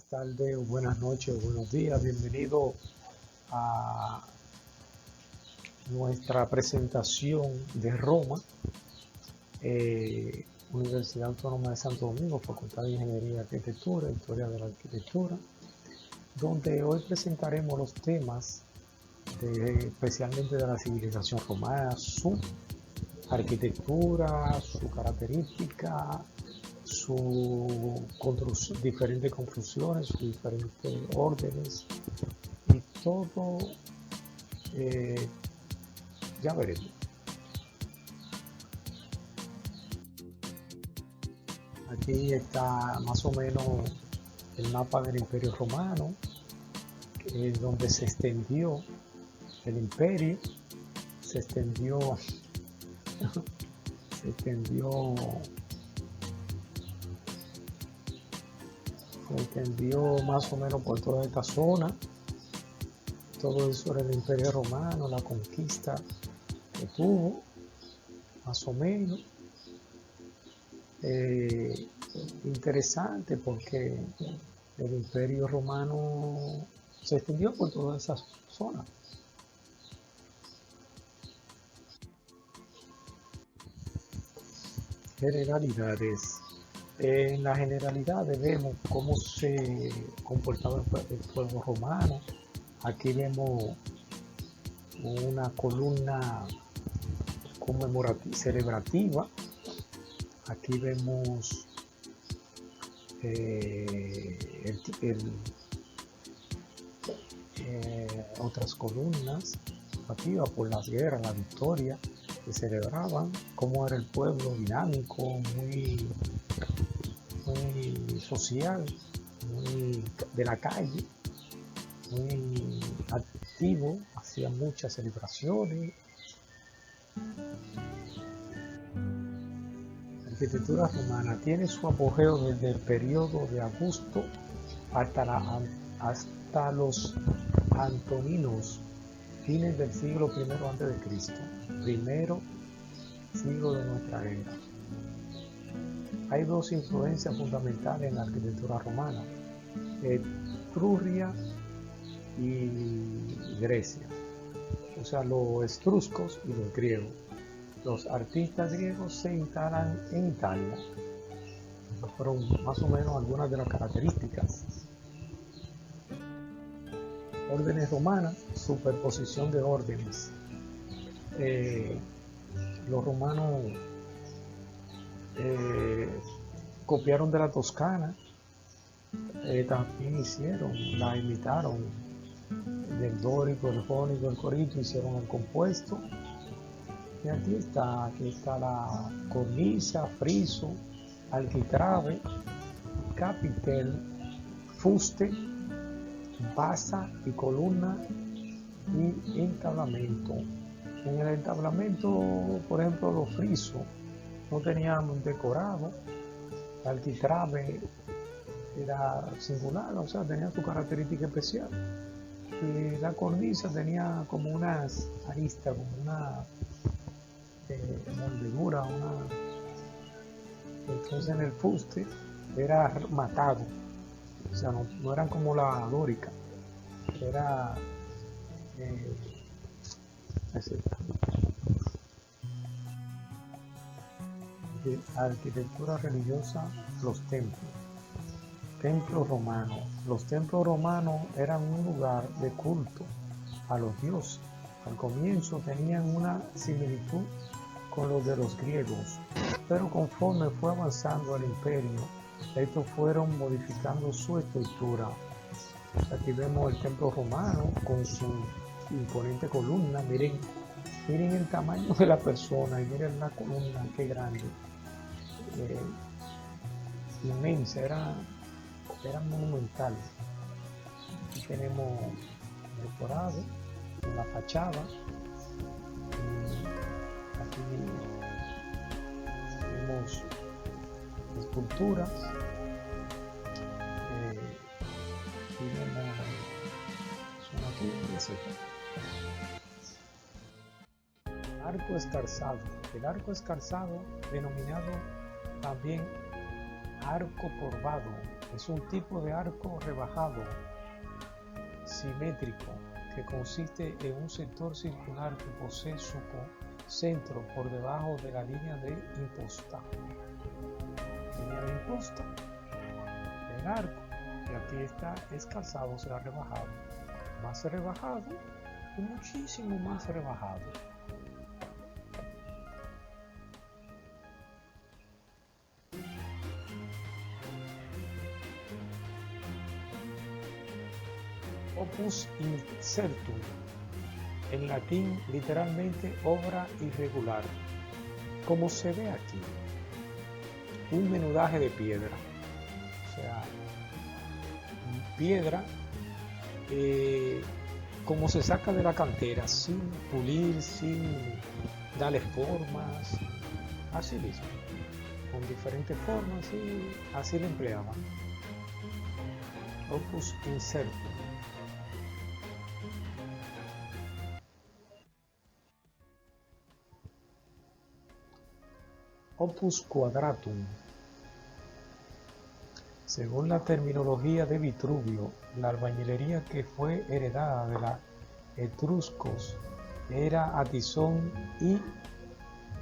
tardes, o buenas noches, o buenos días. Bienvenido a nuestra presentación de Roma, Universidad Autónoma de Santo Domingo, Facultad de Ingeniería y Arquitectura, Historia de la Arquitectura, donde hoy presentaremos los temas especialmente de la civilización romana, su arquitectura, su característica, diferentes construcciones, sus diferentes órdenes y todo, ya veremos. Aquí está más o menos el mapa del Imperio Romano, donde se extendió el imperio, se extendió más o menos por toda esta zona. Todo eso era el Imperio Romano, la conquista que tuvo, más o menos. Interesante porque el Imperio Romano se extendió por toda esa zona. Generalidades. En las generalidades vemos cómo se comportaba el pueblo romano. Aquí vemos una columna celebrativa. Aquí vemos otras columnas narrativas por las guerras, la victoria que celebraban, cómo era el pueblo dinámico, muy social, muy de la calle, muy activo, hacía muchas celebraciones. La arquitectura romana tiene su apogeo desde el periodo de Augusto hasta los antoninos, fines del siglo I a.C., primero siglo de nuestra era. Hay dos influencias fundamentales en la arquitectura romana: Etruria y Grecia, o sea, los etruscos y los griegos. Los artistas griegos se instalan en Italia. Esas fueron más o menos algunas de las características. Órdenes romanas, superposición de órdenes. Los romanos copiaron de la Toscana, también la imitaron del dórico, el jónico, el corintio, hicieron el compuesto. Y aquí está la cornisa, friso, arquitrabe, capitel, fuste, basa y columna y entablamento. En el entablamento, por ejemplo, los frisos no tenían decorado, el arquitrabe era singular, o sea, tenía su característica especial. Y la cornisa tenía como unas aristas, como una mordedura, entonces en el fuste era matado, o sea, no eran como la dórica, era arquitectura religiosa. Los templos romanos. Los templos romanos eran un lugar de culto a los dioses. Al comienzo tenían una similitud con los de los griegos, pero conforme fue avanzando el imperio, estos fueron modificando su estructura. Aquí vemos el templo romano con su imponente columna. Miren el tamaño de la persona y miren la columna, qué grande, inmensa, era monumental. Aquí tenemos decorado en la fachada. Aquí tenemos esculturas. Arco escarzado. El arco escarzado, denominado también arco curvado Es un tipo de arco rebajado, simétrico, que consiste en un sector circular que posee su centro por debajo de la línea de imposta. Línea de imposta, el arco, y aquí está escalzado, será rebajado, más rebajado y muchísimo más rebajado. Opus incertum, en latín literalmente obra irregular, como se ve aquí, un menudaje de piedra, o sea, piedra como se saca de la cantera, sin pulir, sin darle formas, así mismo, con diferentes formas, y así lo empleaban. Opus incertum. Opus quadratum. Según la terminología de Vitruvio, la albañilería que fue heredada de los etruscos era a tizón y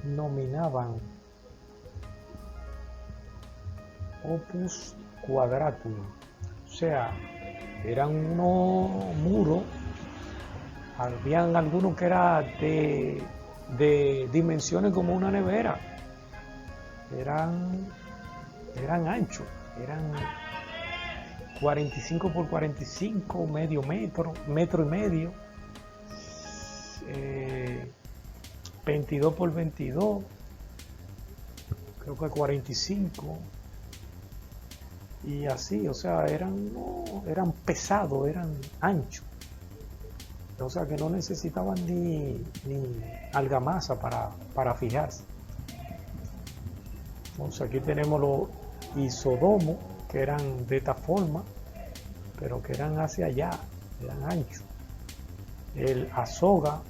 nominaban opus quadratum, o sea, eran unos muros, habían algunos que eran de dimensiones como una nevera, eran anchos, eran 45 por 45, medio metro, metro y medio, 22 por 22, creo que 45, y así, o sea, eran pesados, eran anchos, o sea que no necesitaban ni argamasa para fijarse. Entonces aquí tenemos los isodomos, que eran de esta forma, pero que eran hacia allá, eran anchos. El azoga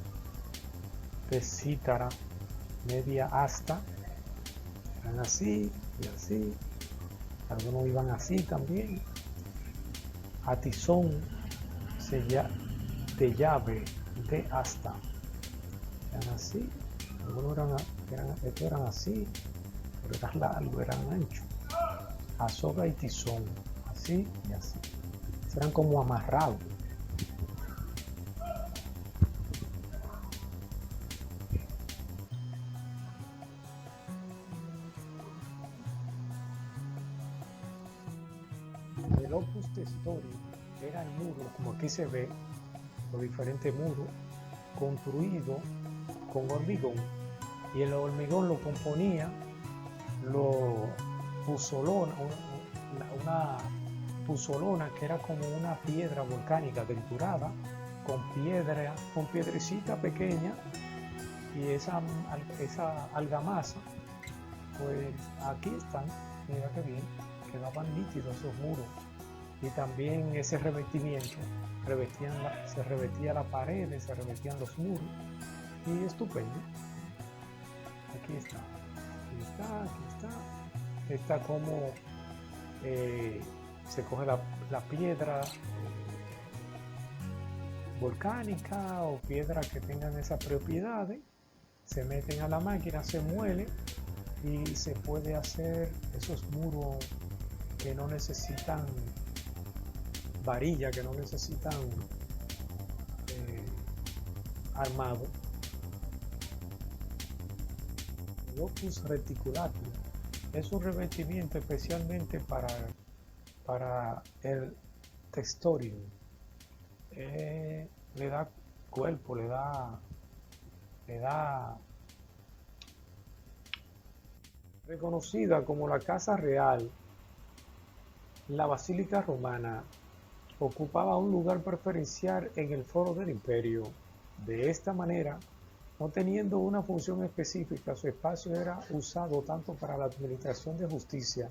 de cítara, media asta, eran así y así. Algunos iban así también. A tizón de llave, de asta, eran así. Algunos eran así, pero eran largos, eran anchos. Azoga y tizón, así y así. Serán como amarrados. El opus testori era el muro, como aquí se ve, los diferentes muros, construido con hormigón, y el hormigón lo componía una puzolona que era como una piedra volcánica triturada con piedrecita pequeña, y esa argamasa, pues aquí están, mira que bien, quedaban nítidos esos muros, y también ese revestimiento, se revestía la pared, se revestían los muros, y estupendo. Aquí está. Está como se coge la piedra volcánica o piedra que tengan esas propiedades, se meten a la máquina, se muele y se puede hacer esos muros que no necesitan varilla, que no necesitan armado. El opus reticulatum es un revestimiento especialmente para el textorium. Le da cuerpo, le da reconocida como la casa real. La basílica romana ocupaba un lugar preferencial en el foro del imperio. De esta manera, no teniendo una función específica, su espacio era usado tanto para la administración de justicia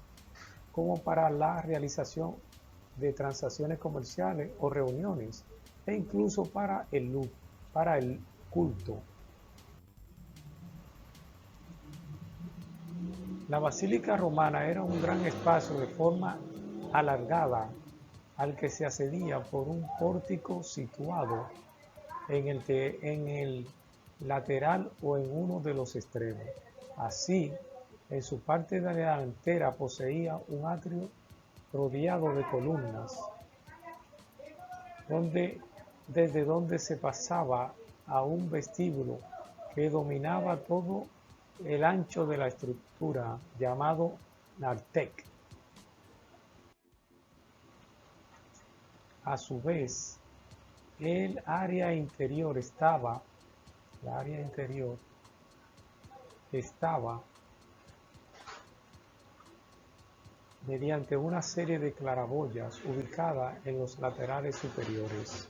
como para la realización de transacciones comerciales o reuniones, e incluso para el culto. La basílica romana era un gran espacio de forma alargada al que se accedía por un pórtico situado en el lateral o en uno de los extremos. Así, en su parte delantera poseía un atrio rodeado de columnas, desde donde se pasaba a un vestíbulo que dominaba todo el ancho de la estructura, llamado narthex. A su vez, el área interior estaba mediante una serie de claraboyas ubicada en los laterales superiores.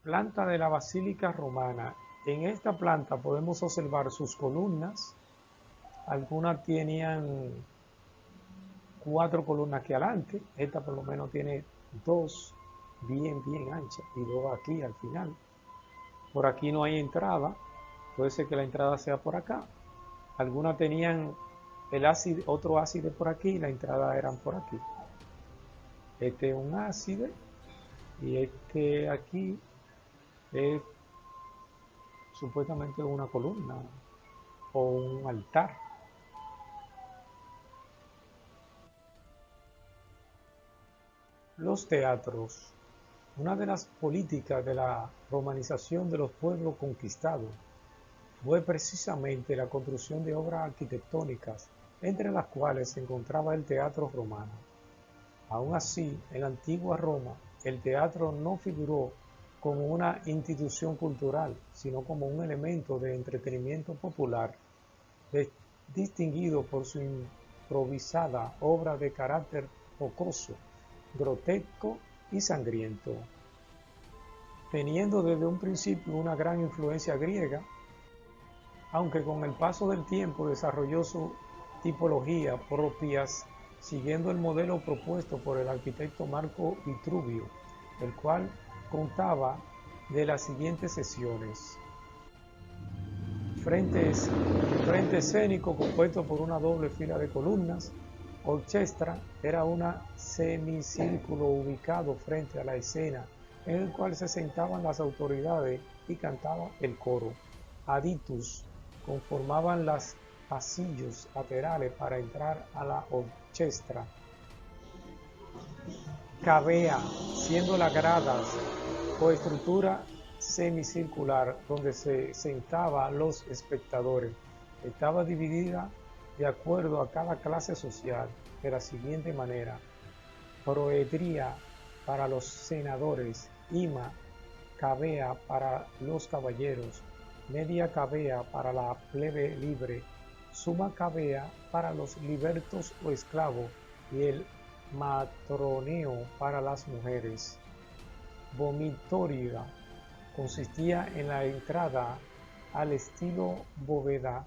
Planta de la Basílica Romana. En esta planta podemos observar sus columnas. Algunas tenían 4 columnas aquí adelante. Esta por lo menos tiene 2 bien anchas y 2 aquí al final. Por aquí no hay entrada. Puede ser que la entrada sea por acá. Algunas tenían otro ábside por aquí y la entrada eran por aquí. Este es un ábside y este aquí es supuestamente una columna o un altar. Los teatros. Una de las políticas de la romanización de los pueblos conquistados fue precisamente la construcción de obras arquitectónicas, entre las cuales se encontraba el teatro romano. Aún así, en la antigua Roma, el teatro no figuró como una institución cultural, sino como un elemento de entretenimiento popular, distinguido por su improvisada obra de carácter jocoso, grotesco y sangriento. Teniendo desde un principio una gran influencia griega, aunque con el paso del tiempo desarrolló su tipología propia, siguiendo el modelo propuesto por el arquitecto Marco Vitruvio, el cual contaba de las siguientes secciones: frente escénico compuesto por una doble fila de columnas. Orchestra era un semicírculo ubicado frente a la escena, en el cual se sentaban las autoridades y cantaba el coro. Aditus conformaban los pasillos laterales para entrar a la orchestra. Cavea, siendo las gradas o estructura semicircular donde se sentaban los espectadores. Estaba dividida de acuerdo a cada clase social de la siguiente manera: proedria para los senadores, ima cavea para los caballeros, media cavea para la plebe libre, suma cavea para los libertos o esclavos y el matroneo para las mujeres. Vomitoria consistía en la entrada al estilo bóveda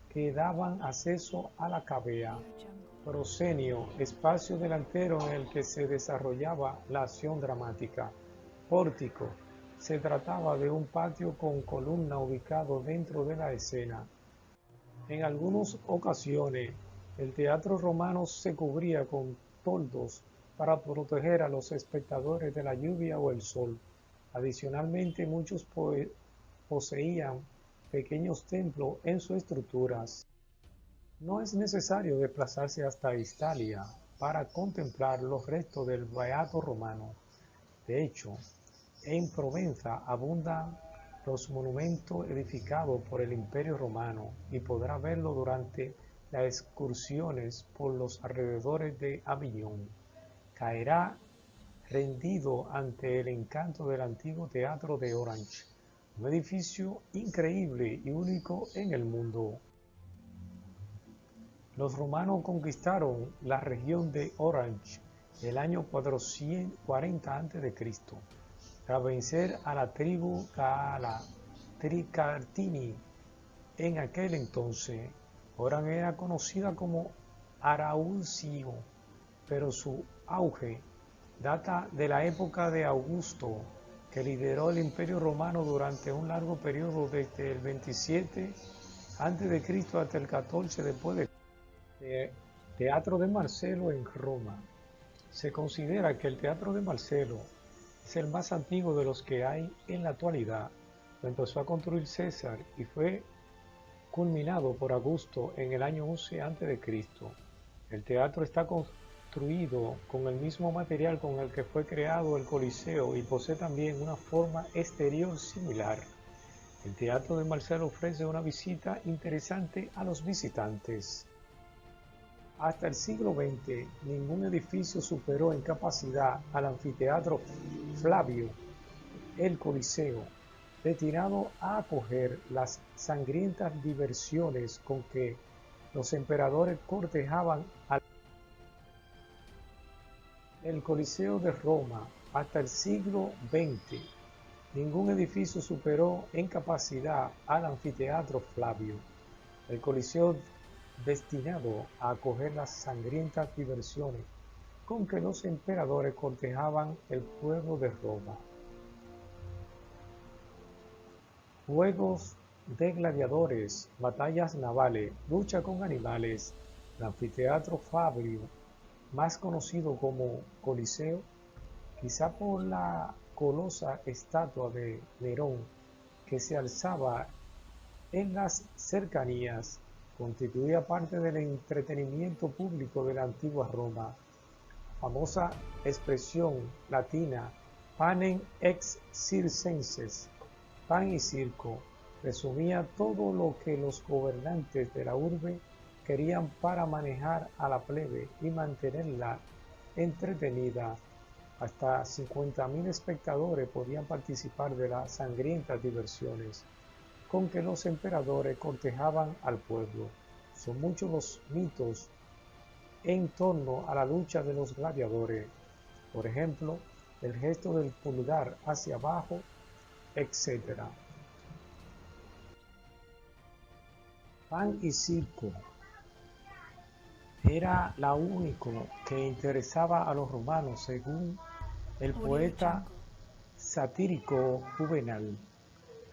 que daban acceso a la cavea. Proscenio, espacio delantero en el que se desarrollaba la acción dramática. Pórtico, se trataba de un patio con columna ubicado dentro de la escena. En algunas ocasiones, el teatro romano se cubría con toldos para proteger a los espectadores de la lluvia o el sol. Adicionalmente, muchos poseían pequeños templos en sus estructuras. No es necesario desplazarse hasta Italia para contemplar los restos del Beato romano. De hecho, en Provenza abundan los monumentos edificados por el Imperio Romano y podrá verlo durante las excursiones por los alrededores de Aviñón. Caerá rendido ante el encanto del antiguo teatro de Orange, un edificio increíble y único en el mundo. Los romanos conquistaron la región de Orange el año 440 a.C. tras vencer a la tribu Tricartini. En aquel entonces, Orange era conocida como Arausio, pero su auge data de la época de Augusto, que lideró el Imperio Romano durante un largo periodo desde el 27 a.C. hasta el 14 después de Teatro de Marcelo en Roma. Se considera que el Teatro de Marcelo es el más antiguo de los que hay en la actualidad. Lo empezó a construir César y fue culminado por Augusto en el año 11 a.C. El teatro está construido con el mismo material con el que fue creado el Coliseo y posee también una forma exterior similar. El Teatro de Marcelo ofrece una visita interesante a los visitantes. Hasta el siglo XX, ningún edificio superó en capacidad al anfiteatro Flavio, el Coliseo, destinado a acoger las sangrientas diversiones con que los emperadores cortejaban al el Coliseo de Roma. Hasta el siglo XX, ningún edificio superó en capacidad al anfiteatro Flavio, el Coliseo destinado a acoger las sangrientas diversiones con que los emperadores cortejaban el pueblo de Roma. Juegos de gladiadores, batallas navales, lucha con animales. El anfiteatro Fabio, más conocido como Coliseo, quizá por la colosa estatua de Nerón que se alzaba en las cercanías, constituía parte del entretenimiento público de la antigua Roma. Famosa expresión latina panem ex circenses, pan y circo, resumía todo lo que los gobernantes de la urbe querían para manejar a la plebe y mantenerla entretenida. Hasta 50.000 espectadores podían participar de las sangrientas diversiones con que los emperadores cortejaban al pueblo. Son muchos los mitos en torno a la lucha de los gladiadores, por ejemplo, el gesto del pulgar hacia abajo, etc. Pan y circo era la único que interesaba a los romanos según el poeta satírico Juvenal.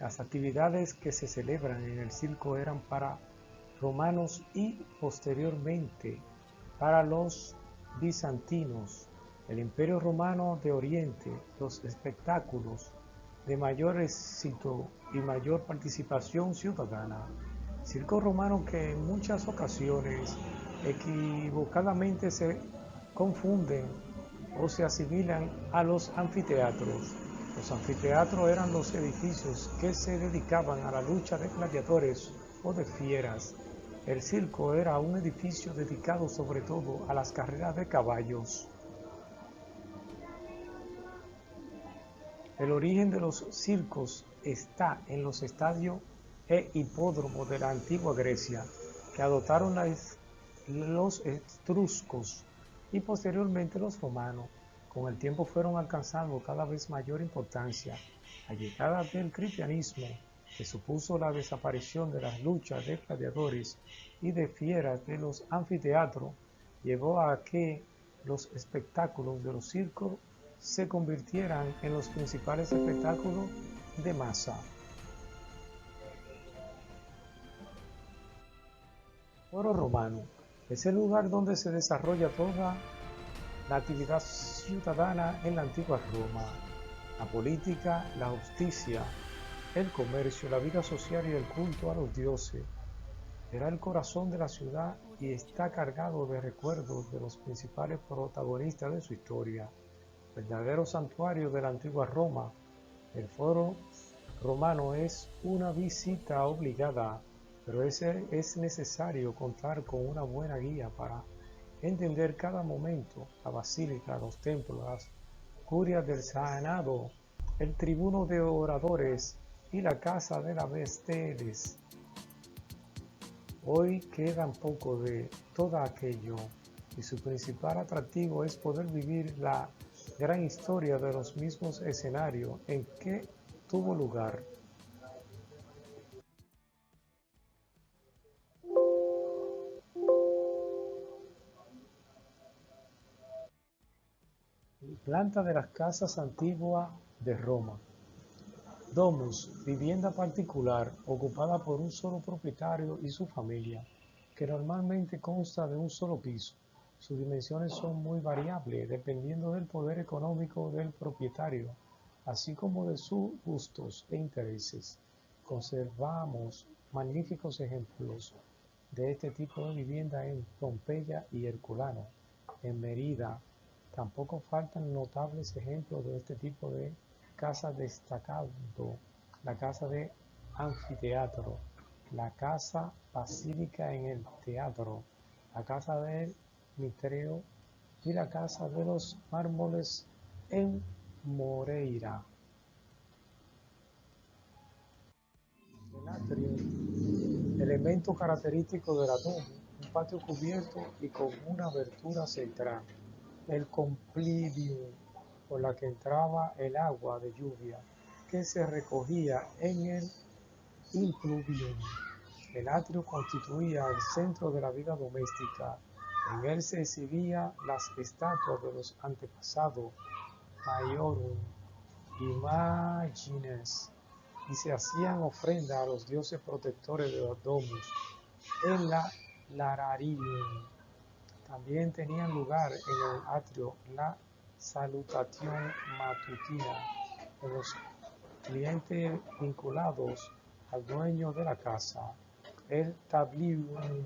Las actividades que se celebran en el circo eran para romanos y posteriormente para los bizantinos. El Imperio Romano de Oriente, los espectáculos de mayor éxito y mayor participación ciudadana. Circo romano que en muchas ocasiones equivocadamente se confunden o se asimilan a los anfiteatros. Los anfiteatros eran los edificios que se dedicaban a la lucha de gladiadores o de fieras. El circo era un edificio dedicado sobre todo a las carreras de caballos. El origen de los circos está en los estadios e hipódromos de la antigua Grecia, que adoptaron los etruscos y posteriormente los romanos. Con el tiempo fueron alcanzando cada vez mayor importancia. La llegada del cristianismo, que supuso la desaparición de las luchas de gladiadores y de fieras de los anfiteatros, llevó a que los espectáculos de los circos se convirtieran en los principales espectáculos de masa. Foro Romano es el lugar donde se desarrolla toda la actividad ciudadana en la antigua Roma, la política, la justicia, el comercio, la vida social y el culto a los dioses. Era el corazón de la ciudad y está cargado de recuerdos de los principales protagonistas de su historia. Verdadero santuario de la antigua Roma, el Foro Romano es una visita obligada, pero es necesario contar con una buena guía para entender cada momento. La basílica, los templos, las curias del Senado, el tribuno de oradores y la casa de las Vesteles. Hoy quedan poco de todo aquello y su principal atractivo es poder vivir la gran historia de los mismos escenarios en que tuvo lugar. Planta de las casas antiguas de Roma. Domus, vivienda particular ocupada por un solo propietario y su familia, que normalmente consta de un solo piso. Sus dimensiones son muy variables dependiendo del poder económico del propietario, así como de sus gustos e intereses. Conservamos magníficos ejemplos de este tipo de vivienda en Pompeya y Herculano. En Mérida tampoco faltan notables ejemplos de este tipo de casa, destacando la casa de anfiteatro, la casa basílica en el teatro, la casa del Mitreo y la casa de los mármoles en Moreira. El atrio, elemento característico de la Domus, un patio cubierto y con una abertura central. El complivium, por la que entraba el agua de lluvia, que se recogía en el impluvium. El atrio constituía el centro de la vida doméstica. En él se exhibían las estatuas de los antepasados, maiorum, imágenes, y se hacían ofrendas a los dioses protectores de los domus. En la lararium también tenían lugar en el atrio la salutación matutina de los clientes vinculados al dueño de la casa, el tablium,